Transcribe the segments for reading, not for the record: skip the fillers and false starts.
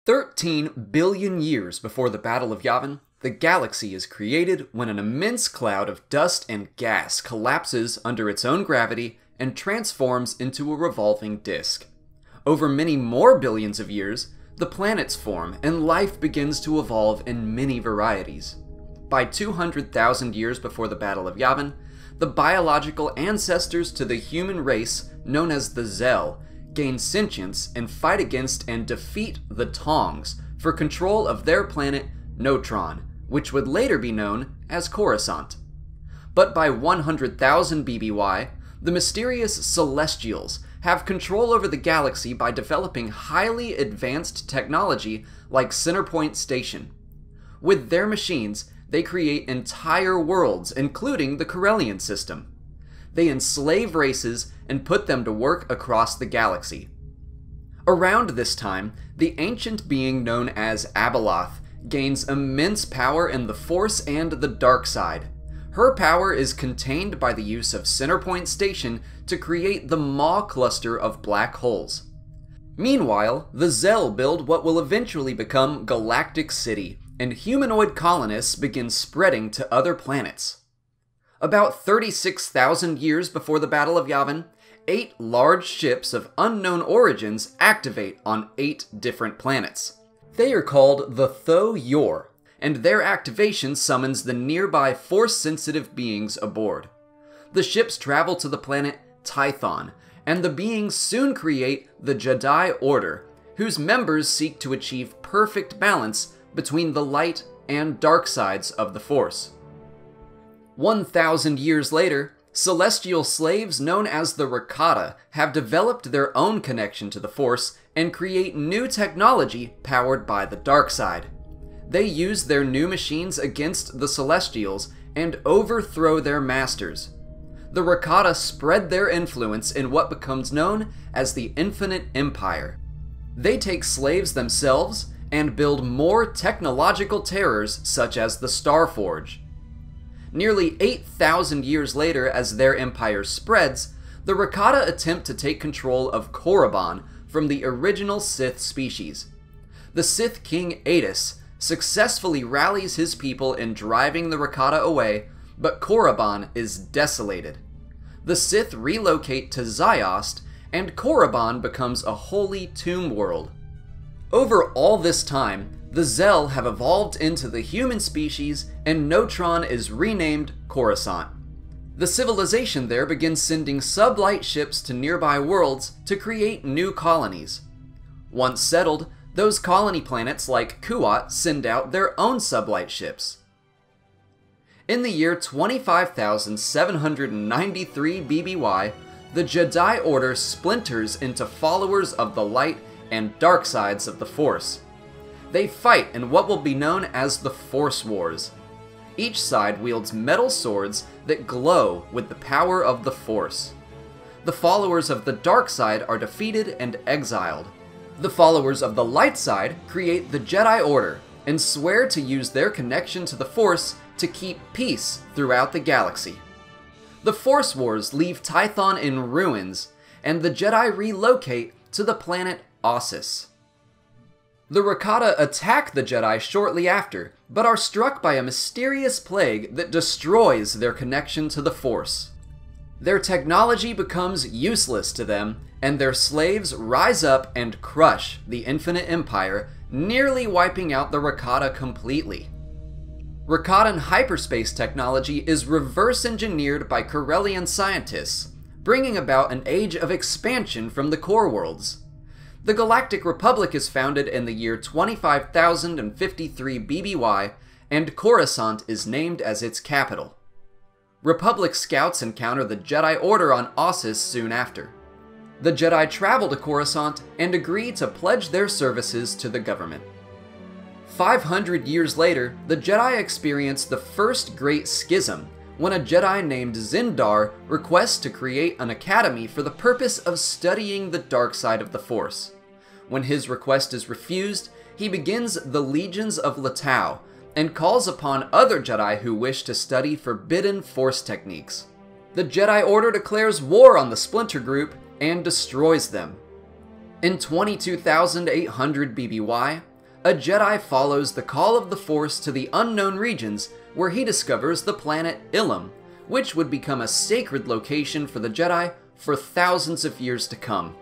13 billion years before the Battle of Yavin, the galaxy is created when an immense cloud of dust and gas collapses under its own gravity and transforms into a revolving disk. Over many more billions of years, the planets form and life begins to evolve in many varieties. By 200,000 years before the Battle of Yavin, the biological ancestors to the human race known as the Zell gain sentience and fight against and defeat the Tongs for control of their planet Notron, which would later be known as Coruscant. But by 100,000 BBY, the mysterious Celestials have control over the galaxy by developing highly advanced technology like Centerpoint Station. With their machines, they create entire worlds, including the Corellian system. They enslave races and put them to work across the galaxy. Around this time, the ancient being known as Abeloth gains immense power in the Force and the dark side. Her power is contained by the use of Centerpoint Station to create the Maw cluster of black holes. Meanwhile, the Zell build what will eventually become Galactic City, and humanoid colonists begin spreading to other planets. About 36,000 years before the Battle of Yavin, 8 large ships of unknown origins activate on 8 different planets. They are called the Tho-Yor, and their activation summons the nearby Force-sensitive beings aboard. The ships travel to the planet Tython, and the beings soon create the Jedi Order, whose members seek to achieve perfect balance between the light and dark sides of the Force. 1,000 years later, celestial slaves known as the Rakata have developed their own connection to the Force and create new technology powered by the dark side. They use their new machines against the Celestials and overthrow their masters. The Rakata spread their influence in what becomes known as the Infinite Empire. They take slaves themselves and build more technological terrors such as the Starforge. Nearly 8,000 years later, as their empire spreads, the Rakata attempt to take control of Korriban from the original Sith species. The Sith King Adis successfully rallies his people in driving the Rakata away, but Korriban is desolated. The Sith relocate to Ziost, and Korriban becomes a holy tomb world. Over all this time, the Zell have evolved into the human species, and Notron is renamed Coruscant. The civilization there begins sending sublight ships to nearby worlds to create new colonies. Once settled, those colony planets like Kuat send out their own sublight ships. In the year 25,793 BBY, the Jedi Order splinters into followers of the light and dark sides of the Force. They fight in what will be known as the Force Wars. Each side wields metal swords that glow with the power of the Force. The followers of the dark side are defeated and exiled. The followers of the light side create the Jedi Order and swear to use their connection to the Force to keep peace throughout the galaxy. The Force Wars leave Tython in ruins, and the Jedi relocate to the planet Ossus. The Rakata attack the Jedi shortly after, but are struck by a mysterious plague that destroys their connection to the Force. Their technology becomes useless to them, and their slaves rise up and crush the Infinite Empire, nearly wiping out the Rakata completely. Rakatan hyperspace technology is reverse-engineered by Corellian scientists, bringing about an age of expansion from the core worlds. The Galactic Republic is founded in the year 25,053 BBY, and Coruscant is named as its capital. Republic scouts encounter the Jedi Order on Ossus soon after. The Jedi travel to Coruscant and agree to pledge their services to the government. 500 years later, the Jedi experience the first Great Schism, when a Jedi named Zindar requests to create an academy for the purpose of studying the dark side of the Force. When his request is refused, he begins the Legions of Latau and calls upon other Jedi who wish to study forbidden Force techniques. The Jedi Order declares war on the Splinter Group and destroys them. In 22,800 BBY, a Jedi follows the call of the Force to the unknown regions where he discovers the planet Ilum, which would become a sacred location for the Jedi for thousands of years to come.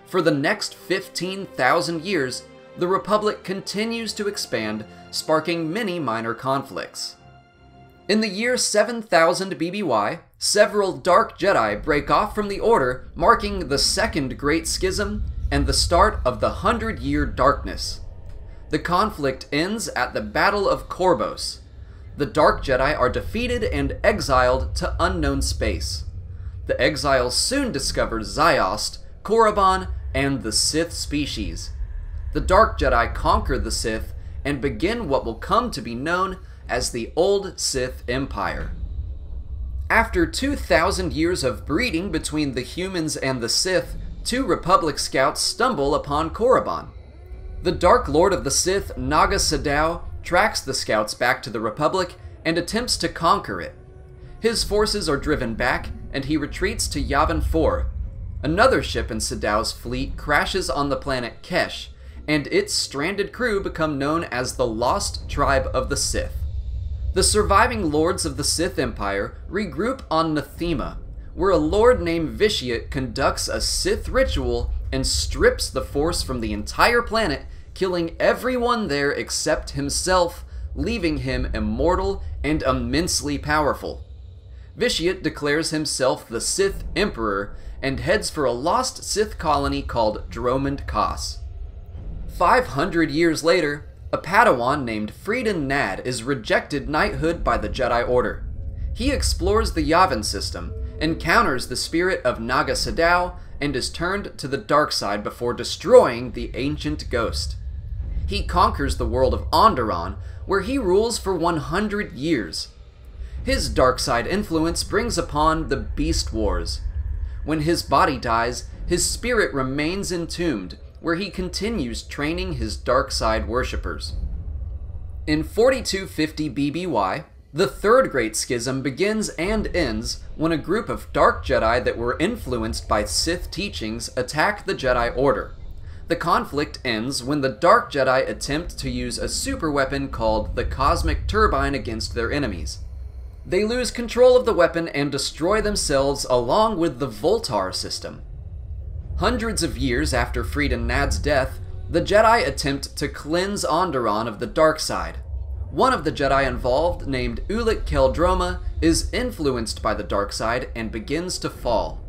For the next 15,000 years, the Republic continues to expand, sparking many minor conflicts. In the year 7000 BBY, several Dark Jedi break off from the Order, marking the Second Great Schism and the start of the 100-Year Darkness. The conflict ends at the Battle of Korbos. The Dark Jedi are defeated and exiled to unknown space. The exiles soon discover Ziost, Korriban, and the Sith species. The Dark Jedi conquer the Sith and begin what will come to be known as the Old Sith Empire. After 2,000 years of breeding between the humans and the Sith, 2 Republic scouts stumble upon Korriban. The Dark Lord of the Sith, Naga Sadow, tracks the scouts back to the Republic and attempts to conquer it. His forces are driven back, and he retreats to Yavin 4. Another ship in Sadow's fleet crashes on the planet Kesh, and its stranded crew become known as the Lost Tribe of the Sith. The surviving lords of the Sith Empire regroup on Nathema, where a lord named Vitiate conducts a Sith ritual and strips the Force from the entire planet, killing everyone there except himself, leaving him immortal and immensely powerful. Vitiate declares himself the Sith Emperor and heads for a lost Sith colony called Dromund Kaas. 500 years later, a Padawan named Freedon Nad is rejected knighthood by the Jedi Order. He explores the Yavin system, encounters the spirit of Naga Sadow, and is turned to the dark side before destroying the ancient ghost. He conquers the world of Onderon, where he rules for 100 years. His dark side influence brings upon the Beast Wars. When his body dies, his spirit remains entombed, where he continues training his dark side worshippers. In 4250 BBY, the Third Great Schism begins and ends when a group of Dark Jedi that were influenced by Sith teachings attack the Jedi Order. The conflict ends when the Dark Jedi attempt to use a superweapon called the Cosmic Turbine against their enemies. They lose control of the weapon and destroy themselves along with the Voltar system. Hundreds of years after Freedon Nad's death, the Jedi attempt to cleanse Onderon of the dark side. One of the Jedi involved, named Ulic Qel-Droma, is influenced by the dark side and begins to fall.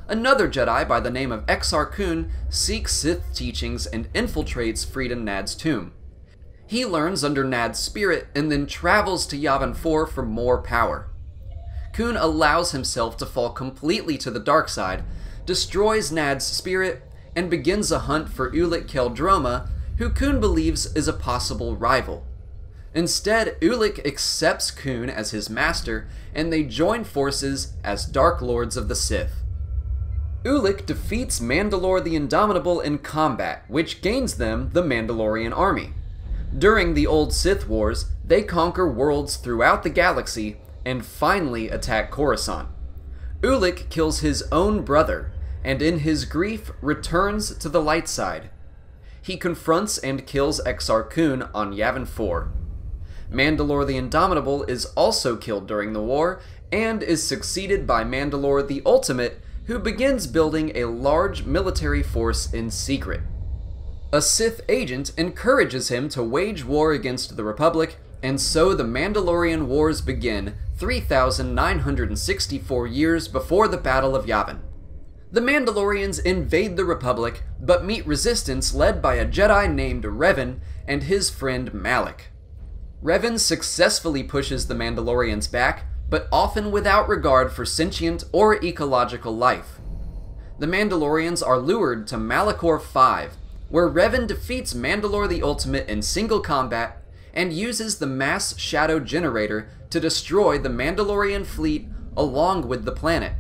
Another Jedi by the name of Exar Kun seeks Sith teachings and infiltrates Freedon Nad's tomb. He learns under Nad's spirit and then travels to Yavin 4 for more power. Kun allows himself to fall completely to the dark side, destroys Nad's spirit, and begins a hunt for Ulic Qel-Droma, who Kun believes is a possible rival. Instead, Ulic accepts Kun as his master, and they join forces as Dark Lords of the Sith. Ulic defeats Mandalore the Indomitable in combat, which gains them the Mandalorian army. During the Old Sith Wars, they conquer worlds throughout the galaxy and finally attack Coruscant. Ulic kills his own brother, and in his grief returns to the light side. He confronts and kills Exar Kun on Yavin 4. Mandalore the Indomitable is also killed during the war, and is succeeded by Mandalore the Ultimate, who begins building a large military force in secret. A Sith agent encourages him to wage war against the Republic, and so the Mandalorian Wars begin 3,964 years before the Battle of Yavin. The Mandalorians invade the Republic, but meet resistance led by a Jedi named Revan and his friend Malak. Revan successfully pushes the Mandalorians back, but often without regard for sentient or ecological life. The Mandalorians are lured to Malachor 5, where Revan defeats Mandalore the Ultimate in single combat and uses the mass shadow generator to destroy the Mandalorian fleet along with the planet.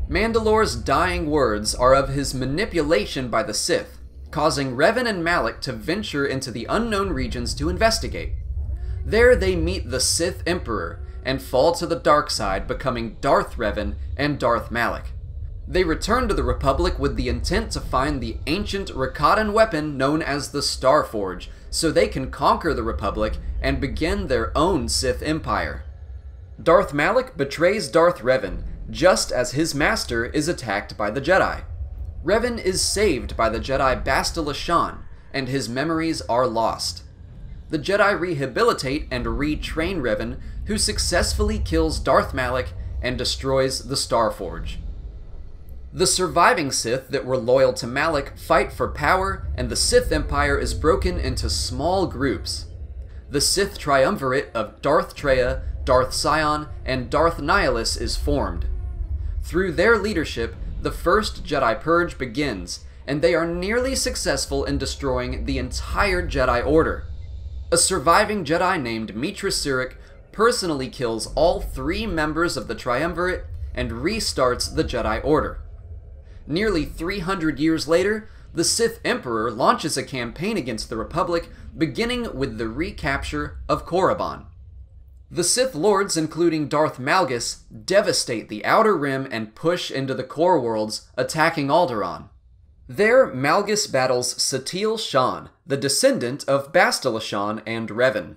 Mandalore's dying words are of his manipulation by the Sith, causing Revan and Malak to venture into the unknown regions to investigate. There they meet the Sith Emperor and fall to the dark side, becoming Darth Revan and Darth Malak. They return to the Republic with the intent to find the ancient Rakatan weapon known as the Starforge, so they can conquer the Republic and begin their own Sith Empire. Darth Malak betrays Darth Revan, just as his master is attacked by the Jedi. Revan is saved by the Jedi Bastila Shan, and his memories are lost. The Jedi rehabilitate and retrain Revan, who successfully kills Darth Malak and destroys the Starforge. The surviving Sith that were loyal to Malak fight for power, and the Sith Empire is broken into small groups. The Sith Triumvirate of Darth Traya, Darth Sion, and Darth Nihilus is formed. Through their leadership, the first Jedi Purge begins, and they are nearly successful in destroying the entire Jedi Order. A surviving Jedi named Mitra Surik personally kills all 3 members of the Triumvirate and restarts the Jedi Order. Nearly 300 years later, the Sith Emperor launches a campaign against the Republic, beginning with the recapture of Korriban. The Sith Lords, including Darth Malgus, devastate the Outer Rim and push into the Core Worlds, attacking Alderaan. There, Malgus battles Satil Shan, the descendant of Bastila Shan and Revan.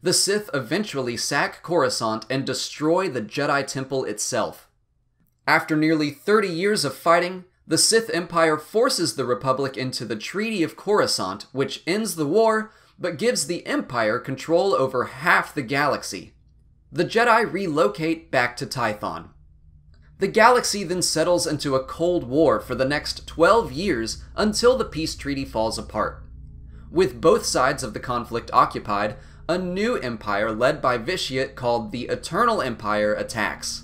The Sith eventually sack Coruscant and destroy the Jedi Temple itself. After nearly 30 years of fighting, the Sith Empire forces the Republic into the Treaty of Coruscant, which ends the war, but gives the Empire control over half the galaxy. The Jedi relocate back to Tython. The galaxy then settles into a Cold War for the next 12 years until the peace treaty falls apart. With both sides of the conflict occupied, a new empire led by Vitiate called the Eternal Empire attacks.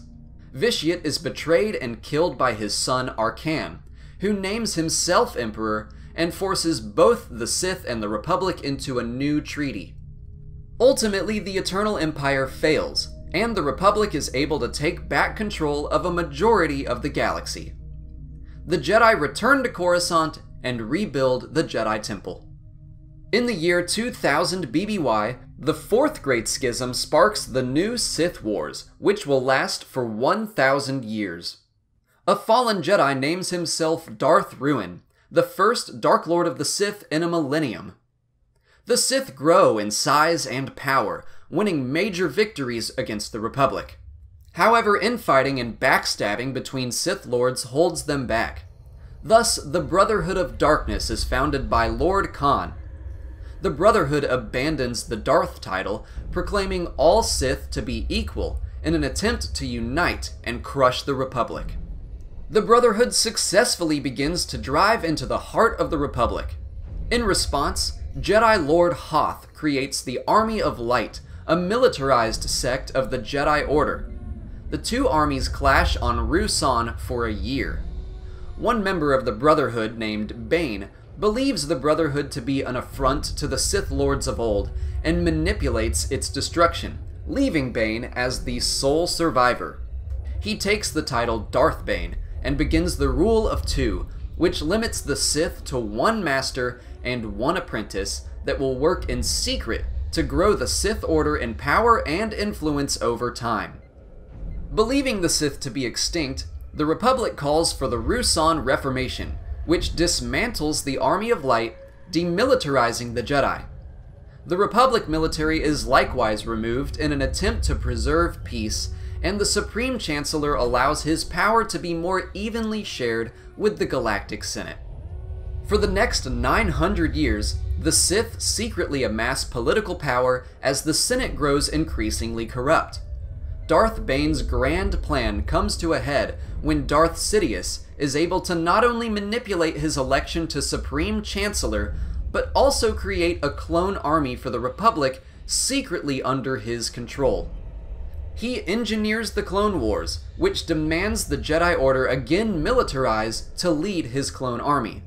Vitiate is betrayed and killed by his son Arcan, who names himself Emperor and forces both the Sith and the Republic into a new treaty. Ultimately, the Eternal Empire fails, and the Republic is able to take back control of a majority of the galaxy. The Jedi return to Coruscant and rebuild the Jedi Temple. In the year 2000 BBY, the Fourth Great Schism sparks the new Sith Wars, which will last for 1,000 years. A fallen Jedi names himself Darth Ruin, the first Dark Lord of the Sith in a millennium. The Sith grow in size and power, winning major victories against the Republic. However, infighting and backstabbing between Sith Lords holds them back. Thus, the Brotherhood of Darkness is founded by Lord Khan. The Brotherhood abandons the Darth title, proclaiming all Sith to be equal in an attempt to unite and crush the Republic. The Brotherhood successfully begins to drive into the heart of the Republic. In response, Jedi Lord Hoth creates the Army of Light, a militarized sect of the Jedi Order. The two armies clash on Ruusan for a year. One member of the Brotherhood, named Bane, believes the Brotherhood to be an affront to the Sith Lords of old and manipulates its destruction, leaving Bane as the sole survivor. He takes the title Darth Bane and begins the Rule of Two, which limits the Sith to one master and one apprentice that will work in secret to grow the Sith Order in power and influence over time. Believing the Sith to be extinct, the Republic calls for the Ruusan Reformation, which dismantles the Army of Light, demilitarizing the Jedi. The Republic military is likewise removed in an attempt to preserve peace, and the Supreme Chancellor allows his power to be more evenly shared with the Galactic Senate. For the next 900 years, the Sith secretly amass political power as the Senate grows increasingly corrupt. Darth Bane's grand plan comes to a head when Darth Sidious is able to not only manipulate his election to Supreme Chancellor, but also create a clone army for the Republic secretly under his control. He engineers the Clone Wars, which demands the Jedi Order again militarize to lead his clone army.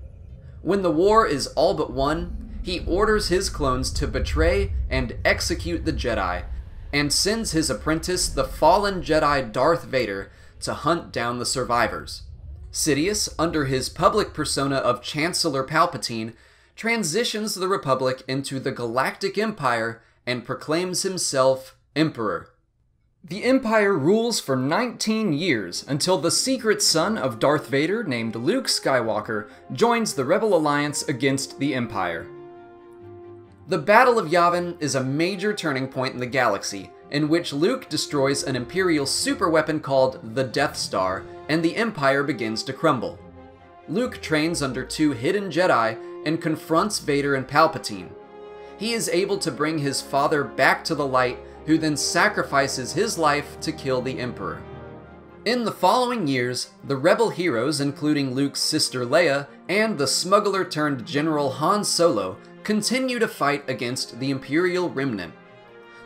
When the war is all but won, he orders his clones to betray and execute the Jedi, and sends his apprentice, the fallen Jedi Darth Vader, to hunt down the survivors. Sidious, under his public persona of Chancellor Palpatine, transitions the Republic into the Galactic Empire and proclaims himself Emperor. The Empire rules for 19 years until the secret son of Darth Vader named Luke Skywalker joins the Rebel Alliance against the Empire. The Battle of Yavin is a major turning point in the galaxy, in which Luke destroys an Imperial superweapon called the Death Star, and the Empire begins to crumble. Luke trains under two hidden Jedi and confronts Vader and Palpatine. He is able to bring his father back to the light, who then sacrifices his life to kill the Emperor. In the following years, the rebel heroes, including Luke's sister Leia and the smuggler-turned-General Han Solo, continue to fight against the Imperial Remnant.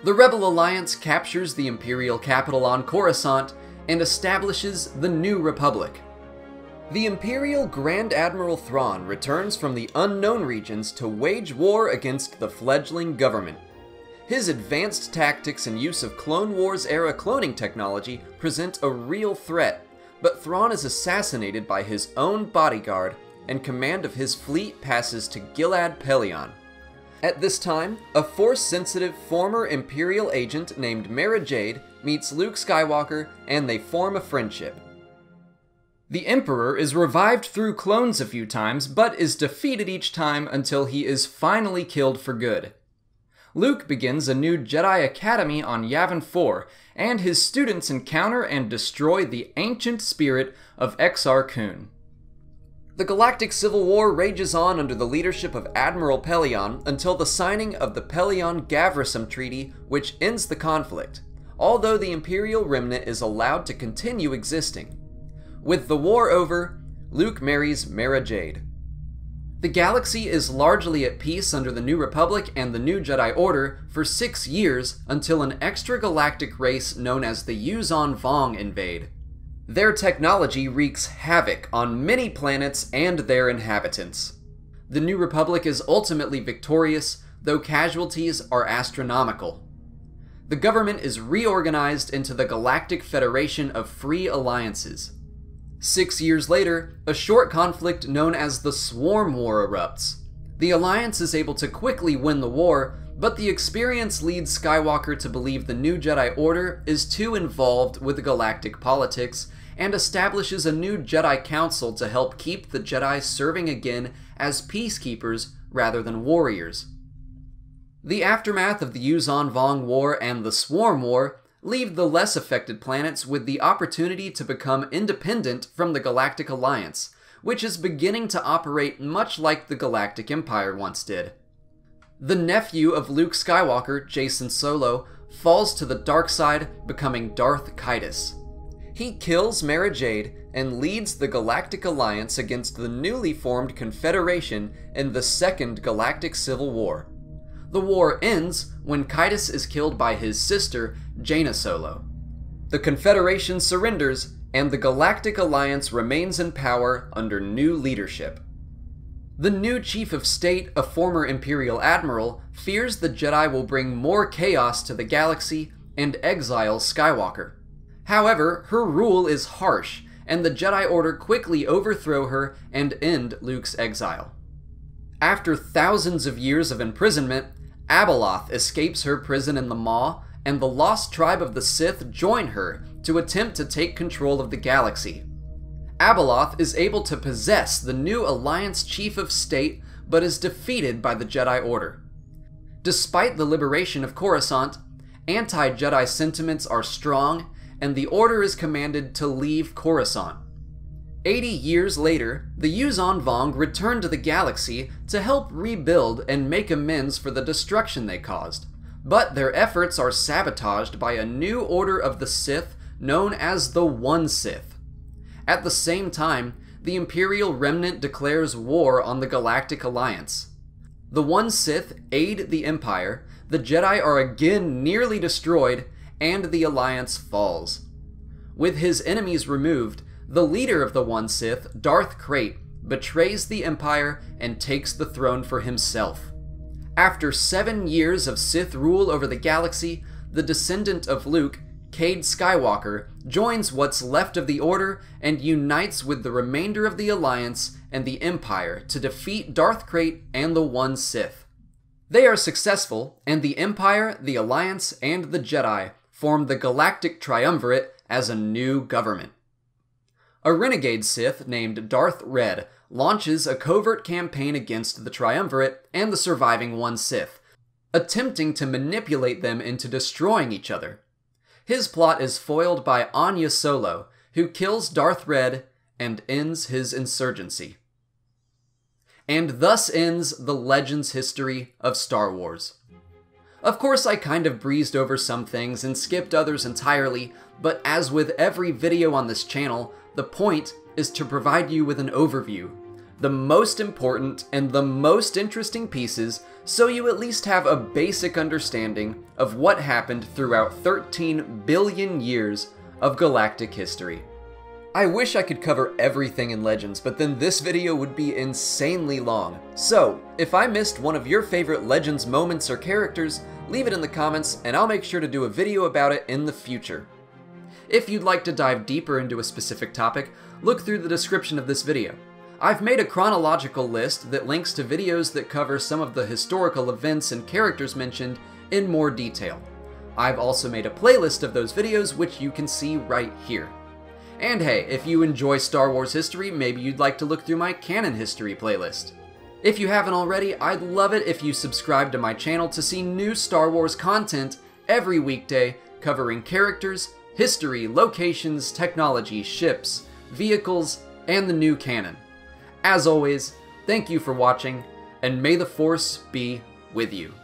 The Rebel Alliance captures the Imperial capital on Coruscant and establishes the New Republic. The Imperial Grand Admiral Thrawn returns from the unknown regions to wage war against the fledgling government. His advanced tactics and use of Clone Wars-era cloning technology present a real threat, but Thrawn is assassinated by his own bodyguard, and command of his fleet passes to Gilad Pellaeon. At this time, a Force-sensitive former Imperial agent named Mara Jade meets Luke Skywalker, and they form a friendship. The Emperor is revived through clones a few times, but is defeated each time until he is finally killed for good. Luke begins a new Jedi Academy on Yavin 4, and his students encounter and destroy the ancient spirit of Exar Kun. The Galactic Civil War rages on under the leadership of Admiral Pellaeon until the signing of the Pellaeon-Gavrisum Treaty, which ends the conflict, although the Imperial Remnant is allowed to continue existing. With the war over, Luke marries Mara Jade. The galaxy is largely at peace under the New Republic and the New Jedi Order for 6 years until an extragalactic race known as the Yuuzhan Vong invade. Their technology wreaks havoc on many planets and their inhabitants. The New Republic is ultimately victorious, though casualties are astronomical. The government is reorganized into the Galactic Federation of Free Alliances. 6 years later, a short conflict known as the Swarm War erupts. The Alliance is able to quickly win the war, but the experience leads Skywalker to believe the New Jedi Order is too involved with galactic politics, and establishes a new Jedi Council to help keep the Jedi serving again as peacekeepers rather than warriors. The aftermath of the Yuuzhan Vong War and the Swarm War leave the less affected planets with the opportunity to become independent from the Galactic Alliance, which is beginning to operate much like the Galactic Empire once did. The nephew of Luke Skywalker, Jacen Solo, falls to the dark side, becoming Darth Caedus. He kills Mara Jade and leads the Galactic Alliance against the newly formed Confederation in the Second Galactic Civil War. The war ends when Caedus is killed by his sister, Jaina Solo. The Confederation surrenders, and the Galactic Alliance remains in power under new leadership. The new Chief of State, a former Imperial Admiral, fears the Jedi will bring more chaos to the galaxy and exile Skywalker. However, her rule is harsh, and the Jedi Order quickly overthrow her and end Luke's exile. After thousands of years of imprisonment, Abeloth escapes her prison in the Maw, and the lost tribe of the Sith join her to attempt to take control of the galaxy. Abeloth is able to possess the new Alliance Chief of State, but is defeated by the Jedi Order. Despite the liberation of Coruscant, anti-Jedi sentiments are strong, and the Order is commanded to leave Coruscant. 80 years later, the Yuuzhan Vong return to the galaxy to help rebuild and make amends for the destruction they caused, but their efforts are sabotaged by a new order of the Sith known as the One Sith. At the same time, the Imperial Remnant declares war on the Galactic Alliance. The One Sith aid the Empire, the Jedi are again nearly destroyed, and the Alliance falls. With his enemies removed, the leader of the One Sith, Darth Krayt, betrays the Empire and takes the throne for himself. After 7 years of Sith rule over the galaxy, the descendant of Luke, Cade Skywalker, joins what's left of the Order and unites with the remainder of the Alliance and the Empire to defeat Darth Krayt and the One Sith. They are successful, and the Empire, the Alliance, and the Jedi formed the Galactic Triumvirate as a new government. A renegade Sith named Darth Ruin launches a covert campaign against the Triumvirate and the surviving one Sith, attempting to manipulate them into destroying each other. His plot is foiled by Anya Solo, who kills Darth Ruin and ends his insurgency. And thus ends the Legends history of Star Wars. Of course, I kind of breezed over some things and skipped others entirely, but as with every video on this channel, the point is to provide you with an overview, the most important and the most interesting pieces, so you at least have a basic understanding of what happened throughout 13 billion years of galactic history. I wish I could cover everything in Legends, but then this video would be insanely long. So, if I missed one of your favorite Legends moments or characters, leave it in the comments and I'll make sure to do a video about it in the future. If you'd like to dive deeper into a specific topic, look through the description of this video. I've made a chronological list that links to videos that cover some of the historical events and characters mentioned in more detail. I've also made a playlist of those videos, which you can see right here. And hey, if you enjoy Star Wars history, maybe you'd like to look through my canon history playlist. If you haven't already, I'd love it if you subscribe to my channel to see new Star Wars content every weekday covering characters, history, locations, technology, ships, vehicles, and the new canon. As always, thank you for watching, and may the Force be with you.